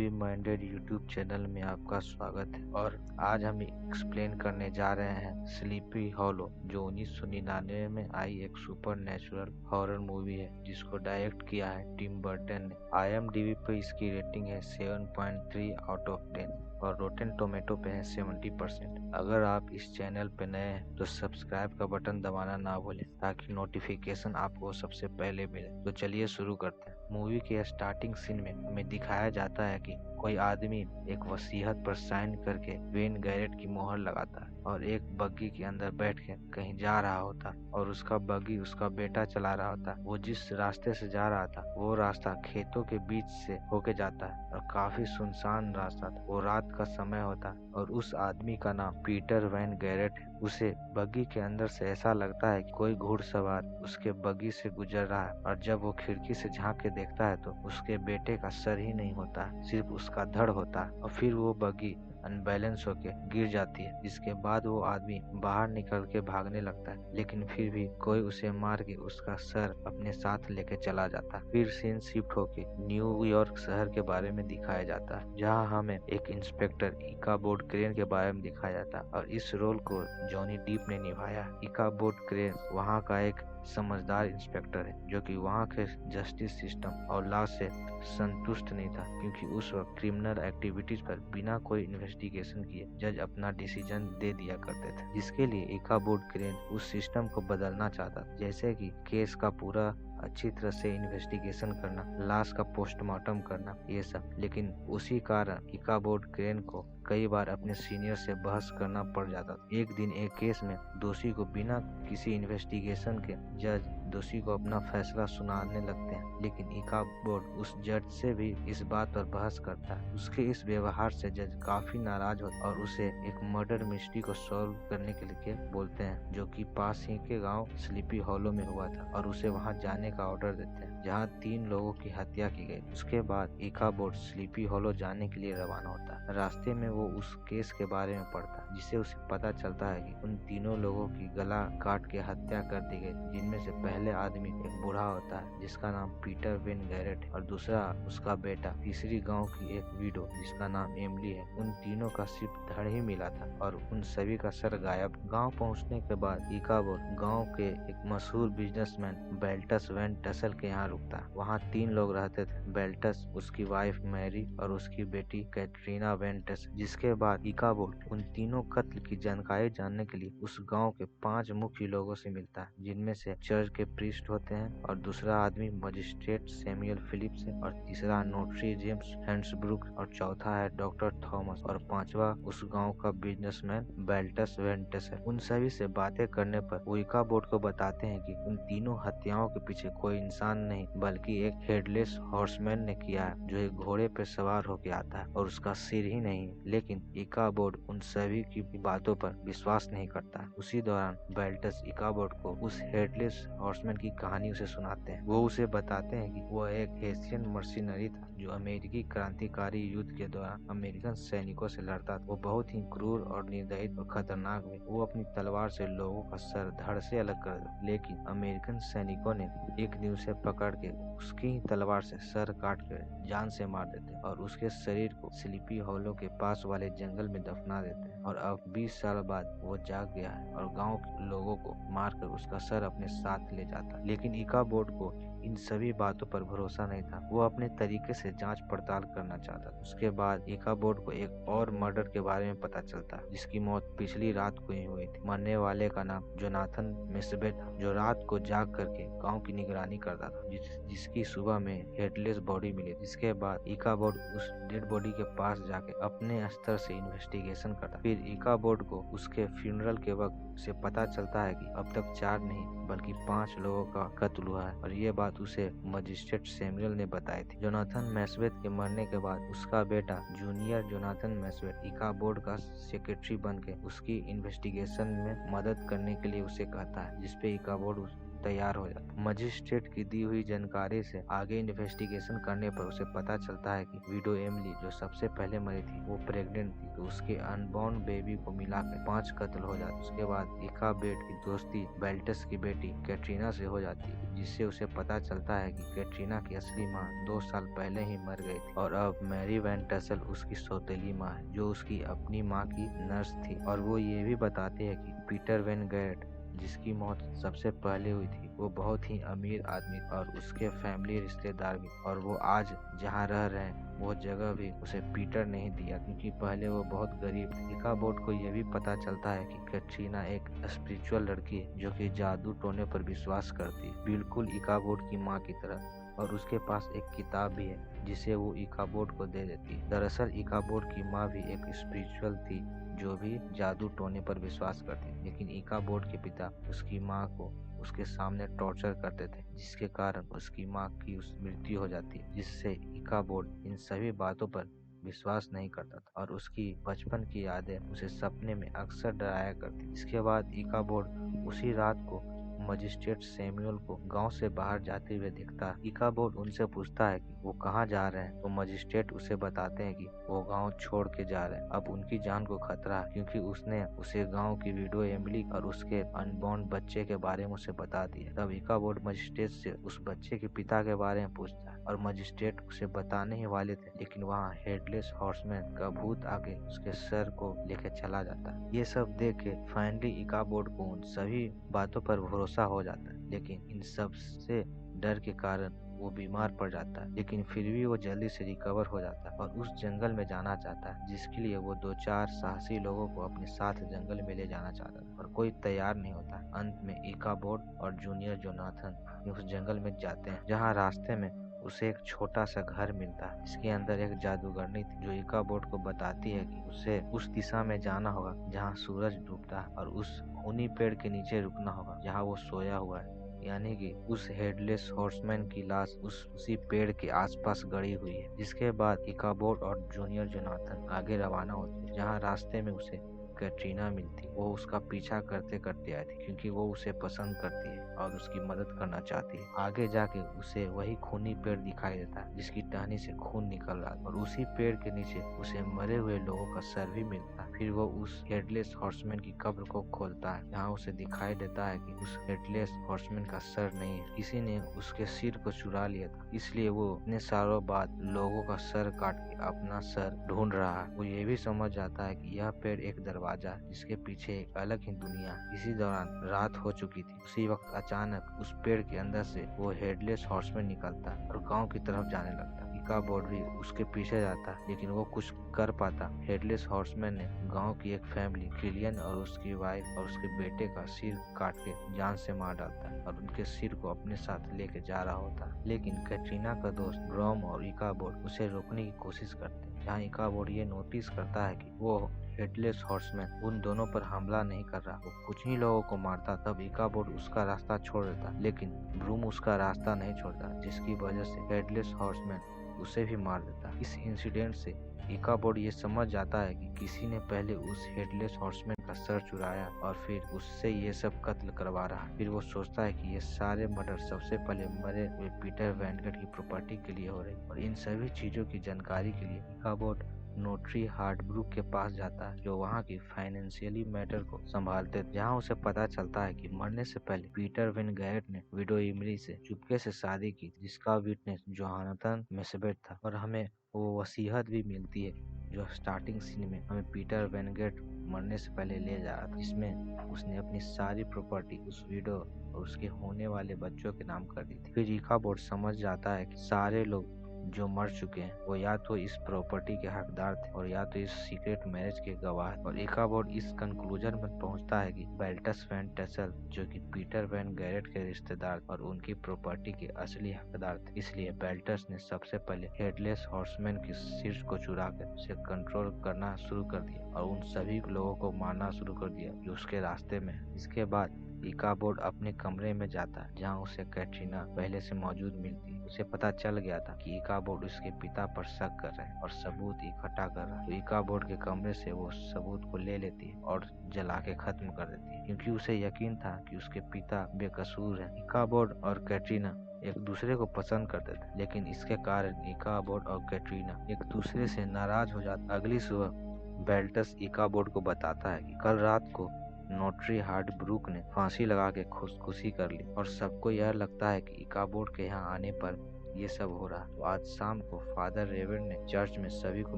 Movie minded YouTube channel में आपका स्वागत है। और आज हम एक्सप्लेन करने जा रहे हैं स्लीपी हॉलो, जो 1999 में आई एक सुपर नेचुरल हॉरर मूवी है जिसको डायरेक्ट किया है टिम बर्टन ने। IMDb पे इसकी रेटिंग है 7.3 आउट ऑफ 10 और रोटेन टोमेटो पे है 70%। अगर आप इस चैनल पे नए हैं तो सब्सक्राइब का बटन दबाना ना भूलें ताकि नोटिफिकेशन आपको सबसे पहले मिले। तो चलिए शुरू करते हैं। मूवी के स्टार्टिंग सीन में हमें दिखाया जाता है कि कोई आदमी एक वसीयत पर साइन करके वेन गैरेट की मोहर लगाता है और एक बग्गी के अंदर बैठ के कहीं जा रहा होता और उसका बग्गी उसका बेटा चला रहा होता। वो जिस रास्ते से जा रहा था वो रास्ता खेतों के बीच से होके जाता है और काफी सुनसान रास्ता था। वो रात का समय होता और उस आदमी का नाम पीटर वैन गैरेट है। उसे बग्गी के अंदर से ऐसा लगता है कि कोई घुड़सवार उसके बग्गी से गुजर रहा है और जब वो खिड़की से झांक के देखता है तो उसके बेटे का सर ही नहीं होता, सिर्फ उसका धड़ होता है। और फिर वो बग्गी अनबैलेंस होके गिर जाती है, जिसके बाद वो आदमी बाहर निकल के भागने लगता है, लेकिन फिर भी कोई उसे मार के उसका सर अपने साथ लेके चला जाता है। फिर सीन शिफ्ट होके न्यूयॉर्क शहर के बारे में दिखाया जाता है, जहाँ हमें एक इंस्पेक्टर इकाबोर्ड क्रेन के बारे में दिखाया जाता है और इस रोल को जॉनी डीप ने निभाया। इकाबोर्ड क्रेन वहाँ का एक समझदार इंस्पेक्टर है जो कि वहाँ के जस्टिस सिस्टम और लॉ से संतुष्ट नहीं था, क्योंकि उस वक्त क्रिमिनल एक्टिविटीज पर बिना कोई इन्वेस्टिगेशन किए जज अपना डिसीजन दे दिया करते थे, जिसके लिए इकाबोर्ड क्रेन उस सिस्टम को बदलना चाहता था, जैसे कि केस का पूरा अच्छी तरह से इन्वेस्टिगेशन करना, लाश का पोस्टमार्टम करना, ये सब। लेकिन उसी कारण इकाबोर्ड क्रेन को कई बार अपने सीनियर से बहस करना पड़ जाता था। एक दिन एक केस में दोषी को बिना किसी इन्वेस्टिगेशन के जज दोषी को अपना फैसला सुनाने लगते हैं, लेकिन इकाबोर्ड उस जज से भी इस बात पर बहस करता है। उसके इस व्यवहार से जज काफी नाराज होता है और उसे एक मर्डर मिस्ट्री को सॉल्व करने के लिए बोलते हैं, जो कि पास ही के गांव स्लीपी हॉलो में हुआ था, और उसे वहां जाने का ऑर्डर देते हैं जहां 3 लोगों की हत्या की गई। उसके बाद इकाबोर्ड स्लीपी हॉलो जाने के लिए रवाना होता है। रास्ते में वो उस केस के बारे में पढ़ता है जिससे उसे पता चलता है कि उन तीनों लोगों की गला काट के हत्या कर दी गई, जिनमें से पहले आदमी एक बूढ़ा होता है जिसका नाम पीटर वेन गैरेट है और दूसरा उसका बेटा, तीसरी गांव की एक विडो जिसका नाम एमिली है। उन तीनों का सिर्फ धड़ ही मिला था और उन सभी का सर गायब। गांव पहुंचने के बाद इकाबोर्ड गांव के एक मशहूर बिजनेसमैन बेल्टस वैन टसल के यहाँ रुकता है। वहाँ 3 लोग रहते थे, बेल्टस, उसकी वाइफ मैरी और उसकी बेटी कैटरीना वैन टसल। जिसके बाद इकाबोर्ड उन तीनों कत्ल की जानकारी जानने के लिए उस गांव के 5 मुख्य लोगों से मिलता है, जिनमें से चर्च के प्रीस्ट होते हैं और दूसरा आदमी मजिस्ट्रेट सैमुअल फिलिप्स है और तीसरा नोटरी जेम्स हैंड्सब्रुक और चौथा है डॉक्टर थॉमस और पांचवा उस गांव का बिजनेसमैन बेल्टस वेंटस है। उन सभी से बातें करने पर वो इकाबोर्ड को बताते हैं कि उन तीनों हत्याओं के पीछे कोई इंसान नहीं बल्कि एक हेडलेस हॉर्समैन ने किया है, जो एक घोड़े पर सवार होकर आता है और उसका सिर ही नहीं है। लेकिन इकाबोर्ड उन सभी की बातों पर विश्वास नहीं करता। उसी दौरान बेल्टस इकाबोर्ड को उस हेडलेस हॉर्समैन की कहानी उसे सुनाते हैं। वो उसे बताते हैं कि वो एक हेसियन मर्सिनरी था जो अमेरिकी क्रांतिकारी युद्ध के दौरान अमेरिकन सैनिकों से लड़ता था। वो बहुत ही क्रूर और निर्दयी और खतरनाक भी। वो अपनी तलवार से लोगों का सर धड़ से अलग कर देता, लेकिन अमेरिकन सैनिकों ने एक दिन उसे पकड़ के उसकी ही तलवार से सर काट कर जान से मार देते और उसके शरीर को स्लीपी हॉलो के पास वाले जंगल में दफना देते हैं। और अब 20 साल बाद वो जाग गया है और गांव के लोगों को मारकर उसका सर अपने साथ ले जाता है। लेकिन इकाबोर्ड को इन सभी बातों पर भरोसा नहीं था। वो अपने तरीके से जांच पड़ताल करना चाहता था। उसके बाद इकाबोर्ड को एक और मर्डर के बारे में पता चलता है, जिसकी मौत पिछली रात को ही हुई थी। मरने वाले का नाम जोनाथन मेस्बेट था, जो रात को जाग करके गांव की निगरानी करता था, जिसकी सुबह में हेडलेस बॉडी मिली। जिसके बाद इकाबोर्ड उस डेड बॉडी के पास जाके अपने स्तर से इन्वेस्टिगेशन करता। फिर इकाबोर्ड को उसके फ्यूनरल के वक्त से पता चलता है कि अब तक 4 नहीं बल्कि 5 लोगों का कत्ल हुआ है, और ये बात उसे मजिस्ट्रेट सैमुअल ने बताई थी। जोनाथन मैस्बेथ के मरने के बाद उसका बेटा जूनियर जोनाथन मैस्बेथ इकाबोर्ड का सेक्रेटरी बन के उसकी इन्वेस्टिगेशन में मदद करने के लिए उसे कहता है, जिसपे इकाबोर्ड तैयार हो जाता है। मजिस्ट्रेट की दी हुई जानकारी से आगे इन्वेस्टिगेशन करने पर उसे पता चलता है कि विडो एमिली जो सबसे पहले मरी थी वो प्रेग्नेंट थी। तो उसके अनबॉर्न बेबी को मिलाकर 5 कत्ल हो जाते। उसके बाद इकाबोड की दोस्ती बेल्टस की बेटी कैटरीना से हो जाती है, जिससे उसे पता चलता है कि कैटरीना की असली माँ 2 साल पहले ही मर गई थी और अब मैरी वैन टसल उसकी सौतेली माँ है, जो उसकी अपनी माँ की नर्स थी। और वो ये भी बताती है कि पीटर वैन गैरेट जिसकी मौत सबसे पहले हुई थी वो बहुत ही अमीर आदमी और उसके फैमिली रिश्तेदार भी, और वो आज जहाँ रह रहे हैं वो जगह भी उसे पीटर नहीं दिया क्योंकि पहले वो बहुत गरीब थे। इकाबोड को यह भी पता चलता है कि कैटरीना एक स्पिरिचुअल लड़की है जो कि जादू टोने पर विश्वास करती है, बिल्कुल इकाबोड की माँ की तरह। और उसके पास एक किताब भी है जिसे वो इकाबोड को दे देती है। दरअसल इकाबोड की माँ भी एक स्पिरिचुअल थी जो भी जादू टोने पर विश्वास करती, लेकिन इकाबोड के पिता उसकी माँ को उसके सामने टॉर्चर करते थे, जिसके कारण उसकी माँ की मृत्यु हो जाती है, जिससे इकाबोड इन सभी बातों पर विश्वास नहीं करता था और उसकी बचपन की यादें उसे सपने में अक्सर डराया करती। इसके बाद इकाबोड उसी रात को मजिस्ट्रेट सैमुअल को गांव से बाहर जाते हुए देखता है। इकाबोड उनसे पूछता है कि वो कहाँ जा रहे हैं, तो मजिस्ट्रेट उसे बताते हैं कि वो गांव छोड़ के जा रहे हैं। अब उनकी जान को खतरा है क्योंकि उसने उसे गांव की विडो एमिली और उसके अनबॉर्न बच्चे के बारे में उसे बता दिया। तब इकाबोड मजिस्ट्रेट से उस बच्चे के पिता के बारे में पूछता है और मजिस्ट्रेट उसे बताने ही वाले थे, लेकिन वहाँ हेडलेस हॉर्समैन का भूत आके उसके सर को लेके चला जाता है। ये सब देख के फाइनली इकाबोड को उन सभी बातों पर भरोसा हो जाता है, लेकिन इन सब से डर के कारण वो बीमार पड़ जाता है, लेकिन फिर भी वो जल्दी से रिकवर हो जाता है और उस जंगल में जाना चाहता है जिसके लिए वो 2-4 साहसी लोगों को अपने साथ जंगल में ले जाना चाहता था, और कोई तैयार नहीं होता। अंत में इकाबोड और जूनियर जोनाथन उस जंगल में जाते हैं, जहाँ रास्ते में उसे एक छोटा सा घर मिलता है जिसके अंदर एक जादूगरनी थी, जो इकाबोड को बताती है कि उसे उस दिशा में जाना होगा जहाँ सूरज डूबता है और उस खूनी पेड़ के नीचे रुकना होगा जहाँ वो सोया हुआ है, यानी कि उस हेडलेस हॉर्समैन की लाश उसी पेड़ के आसपास गड़ी हुई है। जिसके बाद इकाबोड और जूनियर जोनाथन आगे रवाना होते हैं, जहाँ रास्ते में उसे कैटरीना मिलती। वो उसका पीछा करते करते आई थी क्योंकि वो उसे पसंद करती है और उसकी मदद करना चाहती है। आगे जाके उसे वही खूनी पेड़ दिखाई देता है जिसकी टहनी से खून निकल रहा है और उसी पेड़ के नीचे उसे मरे हुए लोगों का सर भी मिलता है। फिर वो उस हेडलेस हॉर्समैन की कब्र को खोलता है, जहाँ उसे दिखाई देता है कि उस हेडलेस हॉर्समैन का सर नहीं है, किसी ने उसके सिर को चुरा लिया था, इसलिए वो इतने सालों बाद लोगों का सर काट के अपना सर ढूंढ रहा है। वो ये भी समझ जाता है कि यह पेड़ एक दरवाजा है जिसके पीछे एक अलग ही दुनिया है। इसी दौरान रात हो चुकी थी। उसी वक्त अचानक उस पेड़ के अंदर से वो हेडलेस हॉर्समैन निकलता है और गांव की तरफ जाने लगता है। इकाबोड भी उसके पीछे जाता है, लेकिन वो कुछ कर पाता। हेडलेस हॉर्समैन ने गांव की एक फैमिली किलियन और उसकी वाइफ और उसके बेटे का सिर काट के जान से मार डालता है और उनके सिर को अपने साथ लेके जा रहा होता है, लेकिन कैटरीना का दोस्त ब्रॉम और इकाबोड उसे रोकने की कोशिश करते हैं, जहाँ इकाबोड ये नोटिस करता है कि वो हेडलेस हॉर्समैन उन दोनों पर हमला नहीं कर रहा, वो कुछ ही लोगों को मारता। तब इकाबोड उसका रास्ता छोड़ देता, लेकिन ब्रूम उसका रास्ता नहीं छोड़ता, जिसकी वजह से हेडलेस हॉर्समैन उसे भी मार देता। इस इंसिडेंट से इकाबोड ये समझ जाता है कि किसी ने पहले उस हेडलेस हॉर्समैन का सर चुराया और फिर उससे ये सब कत्ल करवा रहा है। फिर वो सोचता है कि ये सारे मर्डर सबसे पहले मरे हुए पीटर वैनगेट की प्रॉपर्टी के लिए हो रही, और इन सभी चीजों की जानकारी के लिए इकाबोड नोटरी हार्डब्रूक के पास जाता है, जो वहाँ की फाइनेंशियली मैटर को संभालते थे, जहाँ उसे पता चलता है कि मरने से पहले पीटर वेन गैरेट ने विडो इमली से चुपके से शादी की, जिसका विटनेस जोनाथन मेसेबेट था। और हमें वो वसीयत भी मिलती है जो स्टार्टिंग सीन में हमें पीटर वेनगेट मरने से पहले ले जा रहा था, जिसमें उसने अपनी सारी प्रॉपर्टी उस विडो और उसके होने वाले बच्चों के नाम कर दी थी। फिर इकाबोड समझ जाता है कि सारे लोग जो मर चुके हैं वो या तो इस प्रॉपर्टी के हकदार थे और या तो इस सीक्रेट मैरिज के गवाह। और इकाबोड इस कंक्लूजन में पहुंचता है कि बेल्टस वैन टसल जो कि पीटर वैन गैरेट के रिश्तेदार और उनकी प्रॉपर्टी के असली हकदार थे, इसलिए बेल्टस ने सबसे पहले हेडलेस हॉर्समैन के सिर को चुरा कर उसे कंट्रोल करना शुरू कर दिया और उन सभी लोगों को मारना शुरू कर दिया जो उसके रास्ते में है। इसके बाद इकाबोर्ड अपने कमरे में जाता है जहाँ उसे कैटरीना पहले से मौजूद मिलती है। उसे पता चल गया था कि इकाबोर्ड उसके पिता पर शक कर रहे हैं और सबूत इकट्ठा कर रहा है। तो इकाबोर्ड के कमरे से वो सबूत को ले लेती है और जला के खत्म कर देती है, क्योंकि उसे यकीन था कि उसके पिता बेकसूर है। इकाबोर्ड और कैटरीना एक दूसरे को पसंद करते थे, लेकिन इसके कारण इकाबोर्ड और कैटरीना एक दूसरे से नाराज हो जाते। अगली सुबह बेल्टस इकाबोर्ड को बताता है कि कल रात को नोटरी हार्ड ब्रूक ने फांसी लगा के खुदकुशी कर ली और सबको यह लगता है कि इकाबोर्ड के यहाँ आने पर ये सब हो रहा। तो आज शाम को फादर रेवन ने चर्च में सभी को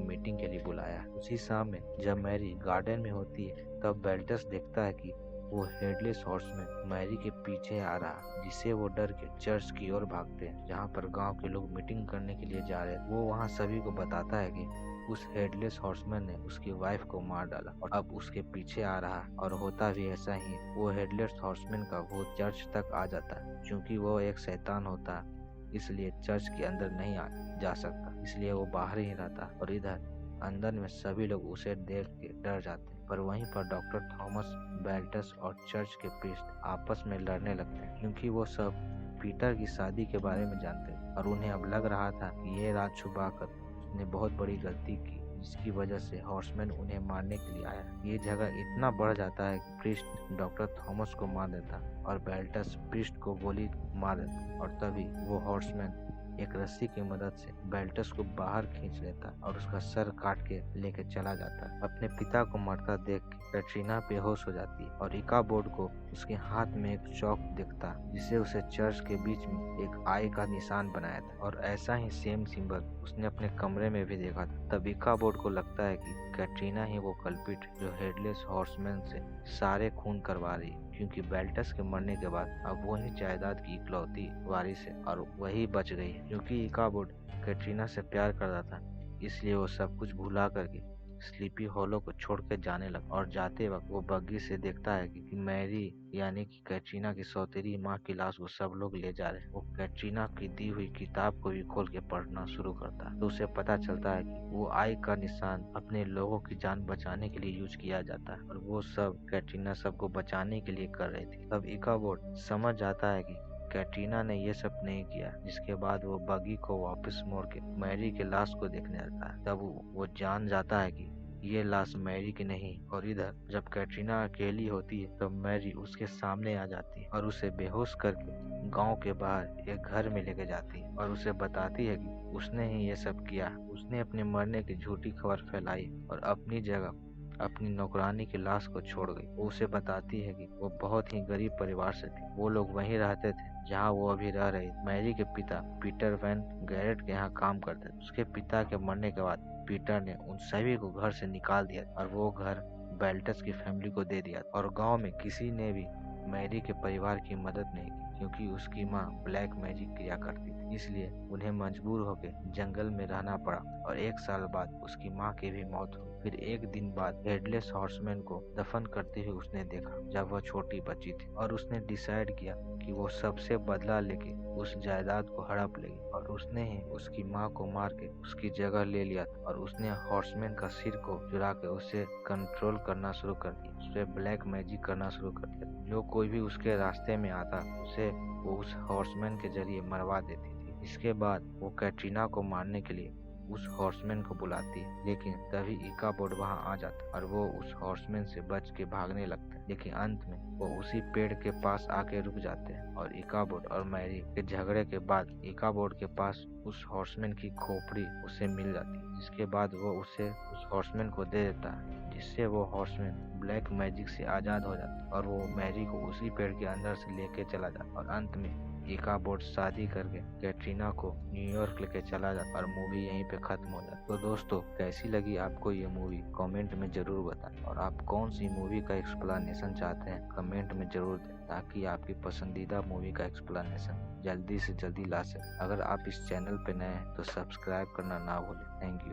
मीटिंग के लिए बुलाया। उसी शाम में जब मैरी गार्डन में होती है तब बेल्टस देखता है कि वो हेडलेस हॉर्समैन मैरी के पीछे आ रहा, जिससे वो डर के चर्च की ओर भागते हैं जहाँ पर गांव के लोग मीटिंग करने के लिए जा रहे हैं। वो वहाँ सभी को बताता है कि उस हेडलेस हॉर्समैन ने उसकी वाइफ को मार डाला और अब उसके पीछे आ रहा है। और होता भी ऐसा ही है। वो हेडलेस हॉर्समैन का भूत चर्च तक आ जाता है। क्योंकि वो एक शैतान होता है इसलिए चर्च के अंदर नहीं जा सकता, इसलिए वो बाहर ही रहता। और इधर अंदर में सभी लोग उसे देख के डर जाते हैं। पर वहीं पर डॉक्टर थॉमस, बेल्टस और चर्च के प्रीस्ट आपस में लड़ने लगते हैं, क्योंकि वो सब पीटर की शादी के बारे में जानते हैं और उन्हें अब लग रहा था कि ये राज छुपाकर उसने बहुत बड़ी गलती की, जिसकी वजह से हॉर्समैन उन्हें मारने के लिए आया। ये झगड़ा इतना बढ़ जाता है कि प्रीस्ट डॉक्टर थॉमस को मार देता और बेल्टस प्रीस्ट को गोली मार देता। और तभी वो हॉर्समैन एक रस्सी की मदद से बेल्टस को बाहर खींच लेता और उसका सर काट के लेके चला जाता। अपने पिता को मरता देख के कैटरीना बेहोश हो जाती है और इकाबोर्ड को उसके हाथ में एक चौक दिखता, जिसे उसे चर्च के बीच में एक आई का निशान बनाया था और ऐसा ही सेम सिंबल उसने अपने कमरे में भी देखा था। तब इकाबोर्ड को लगता है कि कैटरीना ही वो कल्पिट जो हेडलेस हॉर्समैन से सारे खून करवा रही है, क्योंकि बेल्टस के मरने के बाद अब वही जायदाद की इकलौती वारिस है और वही बच गई है। क्योंकि इकाबोर्ड कैटरीना से प्यार करता था इसलिए वो सब कुछ भुला करके स्लीपी हॉलो को छोड़ के जाने लगा। और जाते वक्त वो बग्गी से देखता है कि मैरी यानी कि कैटरीना की सौतेली माँ की लाश को सब लोग ले जा रहे हैं। वो कैटरीना की दी हुई किताब को भी खोल के पढ़ना शुरू करता है। तो उसे पता चलता है कि वो आई का निशान अपने लोगों की जान बचाने के लिए यूज किया जाता है और वो सब कैटरीना सबको बचाने के लिए कर रही थी। तब इकाबोर्ड समझ जाता है कि कैटरीना ने ये सब नहीं किया, जिसके बाद वो बगी को वापस मोड़ के मैरी के लाश को देखने लगता है। तब वो जान जाता है कि ये लाश मैरी की नहीं। और इधर जब कैटरीना अकेली होती है तब मैरी उसके सामने आ जाती है और उसे बेहोश करके गांव के बाहर एक घर में लेके जाती है और उसे बताती है कि उसने ही ये सब किया। उसने अपने मरने की झूठी खबर फैलाई और अपनी जगह अपनी नौकरानी की लाश को छोड़ गई। वो उसे बताती है कि वो बहुत ही गरीब परिवार से थी। वो लोग वहीं रहते थे जहाँ वो अभी रह रही। मैरी के पिता पीटर वैन गैरेट के यहाँ काम करते थे। उसके पिता के मरने के बाद पीटर ने उन सभी को घर से निकाल दिया और वो घर बेल्टस की फैमिली को दे दिया। और गांव में किसी ने भी मैरी के परिवार की मदद नहीं की, क्योंकि उसकी माँ ब्लैक मैजिक किया करती थी। इसलिए उन्हें मजबूर होकर जंगल में रहना पड़ा और 1 साल बाद उसकी माँ की भी मौत हुई। फिर 1 दिन बाद हेडलेस हॉर्समैन को दफन करते हुए उसने देखा जब वह छोटी बच्ची थी और उसने डिसाइड किया कि वो सबसे बदला लेके उस जायदाद को हड़प लेगी। और उसने ही उसकी माँ को मार के उसकी जगह ले लिया और उसने हॉर्समैन का सिर को चुरा के उसे कंट्रोल करना शुरू कर दिया। उसे ब्लैक मैजिक करना शुरू कर दिया। जो कोई भी उसके रास्ते में आता उसे वो उस हॉर्समैन के जरिए मरवा देती थी। इसके बाद वो कैटरीना को मारने के लिए उस हॉर्समैन को बुलाती है, लेकिन तभी इकाबोर्ड वहां आ जाता और वो उस हॉर्समैन से बच के भागने लगता है। लेकिन अंत में वो उसी पेड़ के पास आके रुक जाते हैं और इकाबोर्ड और मैरी के झगड़े के बाद इकाबोर्ड के पास उस हॉर्समैन की खोपड़ी उसे मिल जाती है, जिसके बाद वो उसे उस हॉर्समैन को दे देता है, जिससे वो हॉर्समैन ब्लैक मैजिक से आजाद हो जाता है और वो मैरी को उसी पेड़ के अंदर से लेके चला जाता और अंत में इकाबोर्ड शादी करके कैटरीना को न्यूयॉर्क लेके चला जाता और मूवी यहीं पे खत्म हो जाती। तो दोस्तों, कैसी लगी आपको ये मूवी कमेंट में जरूर बताएं और आप कौन सी मूवी का एक्सप्लेनेशन चाहते हैं कमेंट में जरूर दें, ताकि आपकी पसंदीदा मूवी का एक्सप्लेनेशन जल्दी से जल्दी ला सके। अगर आप इस चैनल पे नए हैं तो सब्सक्राइब करना ना भूलें। Thank you.